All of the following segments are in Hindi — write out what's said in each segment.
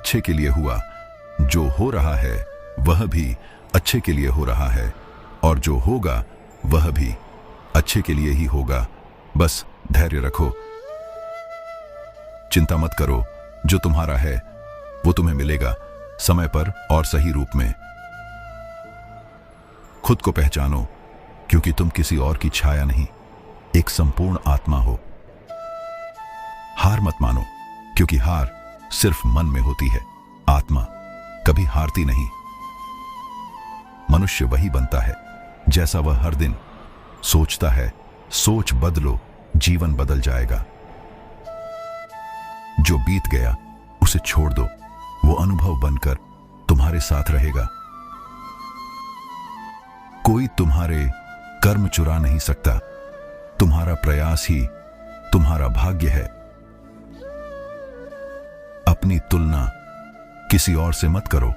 अच्छे के लिए हुआ। जो हो रहा है वह भी अच्छे के लिए हो रहा है, और जो होगा वह भी अच्छे के लिए ही होगा। बस धैर्य रखो, चिंता मत करो। जो तुम्हारा है वो तुम्हें मिलेगा, समय पर और सही रूप में। खुद को पहचानो, क्योंकि तुम किसी और की छाया नहीं, एक संपूर्ण आत्मा हो। हार मत मानो, क्योंकि हार सिर्फ मन में होती है, आत्मा कभी हारती नहीं। मनुष्य वही बनता है जैसा वह हर दिन सोचता है। सोच बदलो, जीवन बदल जाएगा। जो बीत गया उसे छोड़ दो, वो अनुभव बनकर तुम्हारे साथ रहेगा। कोई तुम्हारे कर्म चुरा नहीं सकता, तुम्हारा प्रयास ही तुम्हारा भाग्य है। अपनी तुलना किसी और से मत करो,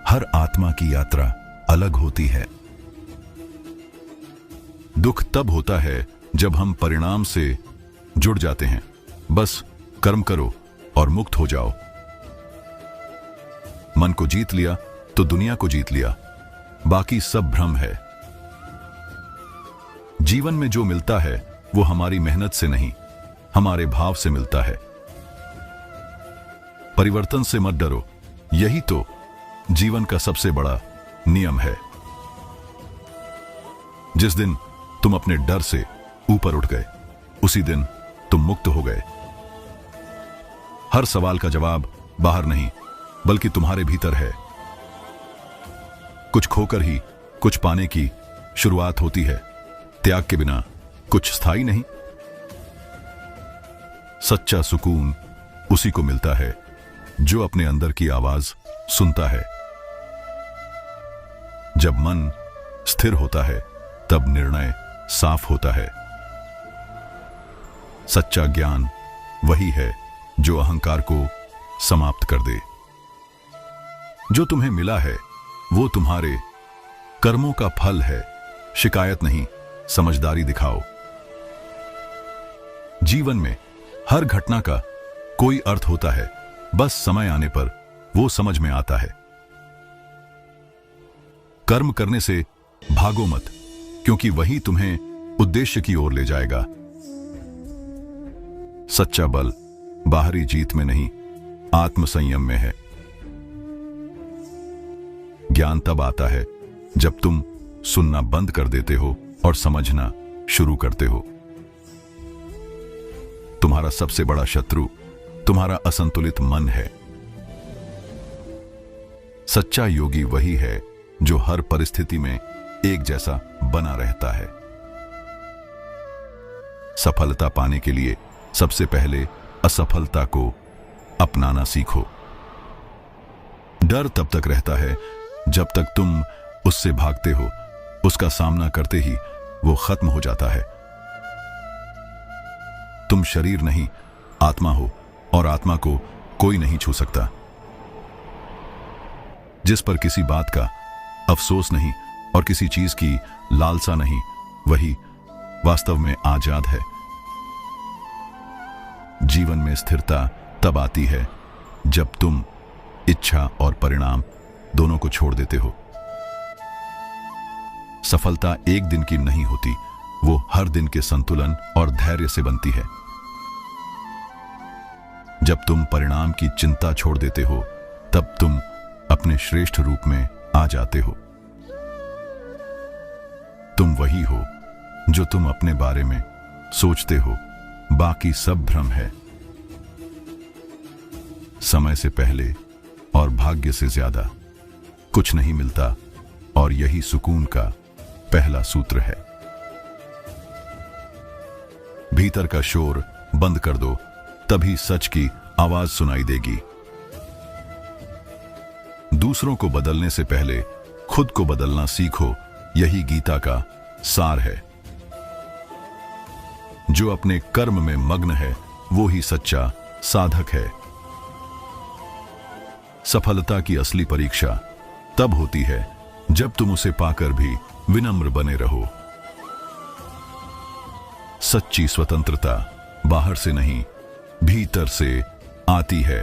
हर आत्मा की यात्रा अलग होती है। दुख तब होता है जब हम परिणाम से जुड़ जाते हैं। बस कर्म करो और मुक्त हो जाओ। मन को जीत लिया तो दुनिया को जीत लिया, बाकी सब भ्रम है। जीवन में जो मिलता है वो हमारी मेहनत से नहीं, हमारे भाव से मिलता है। परिवर्तन से मत डरो, यही तो जीवन का सबसे बड़ा नियम है। जिस दिन तुम अपने डर से ऊपर उठ गए, उसी दिन तुम मुक्त हो गए। हर सवाल का जवाब बाहर नहीं, बल्कि तुम्हारे भीतर है। कुछ खोकर ही कुछ पाने की शुरुआत होती है। त्याग के बिना कुछ स्थायी नहीं। सच्चा सुकून उसी को मिलता है जो अपने अंदर की आवाज सुनता है। जब मन स्थिर होता है तब निर्णय साफ होता है। सच्चा ज्ञान वही है जो अहंकार को समाप्त कर दे। जो तुम्हें मिला है वो तुम्हारे कर्मों का फल है। शिकायत नहीं, समझदारी दिखाओ। जीवन में हर घटना का कोई अर्थ होता है, बस समय आने पर वो समझ में आता है। कर्म करने से भागो मत, क्योंकि वही तुम्हें उद्देश्य की ओर ले जाएगा। सच्चा बल बाहरी जीत में नहीं, आत्मसंयम में है। ज्ञान तब आता है जब तुम सुनना बंद कर देते हो और समझना शुरू करते हो। तुम्हारा सबसे बड़ा शत्रु तुम्हारा असंतुलित मन है। सच्चा योगी वही है जो हर परिस्थिति में एक जैसा बना रहता है। सफलता पाने के लिए सबसे पहले असफलता को अपनाना सीखो। डर तब तक रहता है जब तक तुम उससे भागते हो। उसका सामना करते ही वो खत्म हो जाता है। तुम शरीर नहीं, आत्मा हो, और आत्मा को कोई नहीं छू सकता। जिस पर किसी बात का अफसोस नहीं और किसी चीज की लालसा नहीं, वही वास्तव में आजाद है। जीवन में स्थिरता तब आती है जब तुम इच्छा और परिणाम दोनों को छोड़ देते हो। सफलता एक दिन की नहीं होती, वो हर दिन के संतुलन और धैर्य से बनती है। जब तुम परिणाम की चिंता छोड़ देते हो, तब तुम अपने श्रेष्ठ रूप में आ जाते हो। तुम वही हो जो तुम अपने बारे में सोचते हो, बाकी सब भ्रम है। समय से पहले और भाग्य से ज्यादा कुछ नहीं मिलता, और यही सुकून का पहला सूत्र है। भीतर का शोर बंद कर दो, तभी सच की आवाज सुनाई देगी। दूसरों को बदलने से पहले खुद को बदलना सीखो, यही गीता का सार है। जो अपने कर्म में मग्न है वो ही सच्चा साधक है। सफलता की असली परीक्षा तब होती है जब तुम उसे पाकर भी विनम्र बने रहो। सच्ची स्वतंत्रता बाहर से नहीं, भीतर से आती है।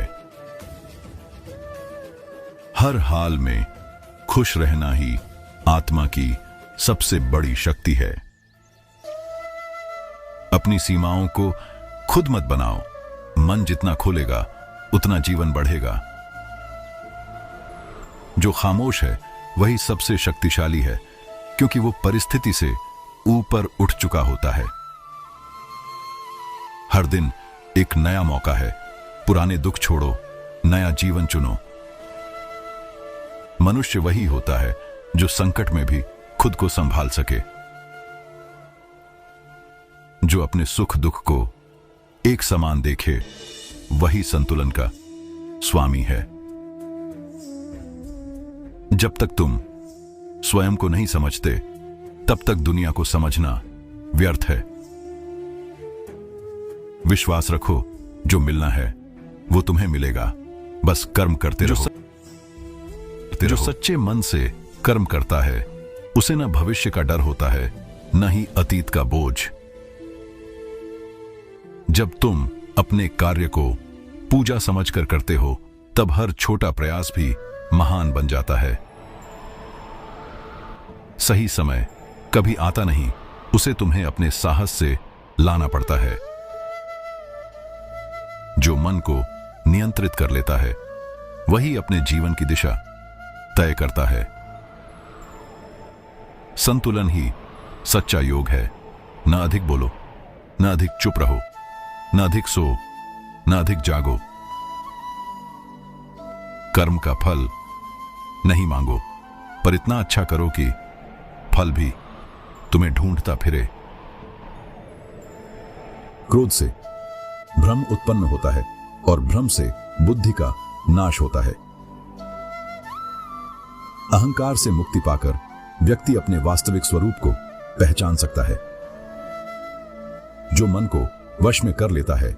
हर हाल में खुश रहना ही आत्मा की सबसे बड़ी शक्ति है। अपनी सीमाओं को खुद मत बनाओ। मन जितना खोलेगा उतना जीवन बढ़ेगा। जो खामोश है वही सबसे शक्तिशाली है, क्योंकि वो परिस्थिति से ऊपर उठ चुका होता है। हर दिन एक नया मौका है। पुराने दुख छोड़ो, नया जीवन चुनो। मनुष्य वही होता है जो संकट में भी खुद को संभाल सके, जो अपने सुख दुख को एक समान देखे, वही संतुलन का स्वामी है। जब तक तुम स्वयं को नहीं समझते, तब तक दुनिया को समझना व्यर्थ है। विश्वास रखो, जो मिलना है वो तुम्हें मिलेगा। बस कर्म करते रहो। जो सच्चे मन से कर्म करता है उसे न भविष्य का डर होता है, न ही अतीत का बोझ। जब तुम अपने कार्य को पूजा समझकर करते हो, तब हर छोटा प्रयास भी महान बन जाता है। सही समय कभी आता नहीं, उसे तुम्हें अपने साहस से लाना पड़ता है। जो मन को नियंत्रित कर लेता है वही अपने जीवन की दिशा तय करता है। संतुलन ही सच्चा योग है। न अधिक बोलो, न अधिक चुप रहो, न अधिक सो, न अधिक जागो। कर्म का फल नहीं मांगो, पर इतना अच्छा करो कि फल भी तुम्हें ढूंढता फिरे। क्रोध से भ्रम उत्पन्न होता है और भ्रम से बुद्धि का नाश होता है। अहंकार से मुक्ति पाकर व्यक्ति अपने वास्तविक स्वरूप को पहचान सकता है। जो मन को वश में कर लेता है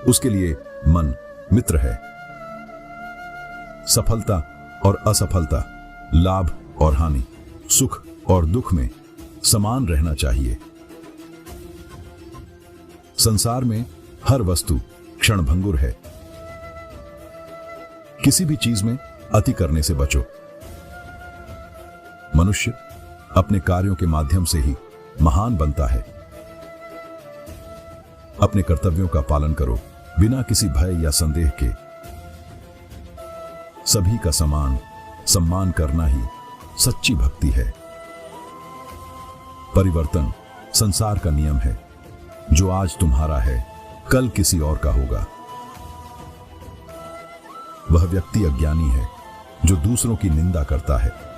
उसके लिए मन मित्र है। सफलता और असफलता, लाभ और हानि, सुख और दुख में समान रहना चाहिए। संसार में हर वस्तु क्षणभंगुर है। किसी भी चीज में अति करने से बचो। मनुष्य अपने कार्यों के माध्यम से ही महान बनता है। अपने कर्तव्यों का पालन करो, बिना किसी भय या संदेह के। सभी का समान सम्मान करना ही सच्ची भक्ति है। परिवर्तन संसार का नियम है। जो आज तुम्हारा है कल किसी और का होगा। वह व्यक्ति अज्ञानी है जो दूसरों की निंदा करता है।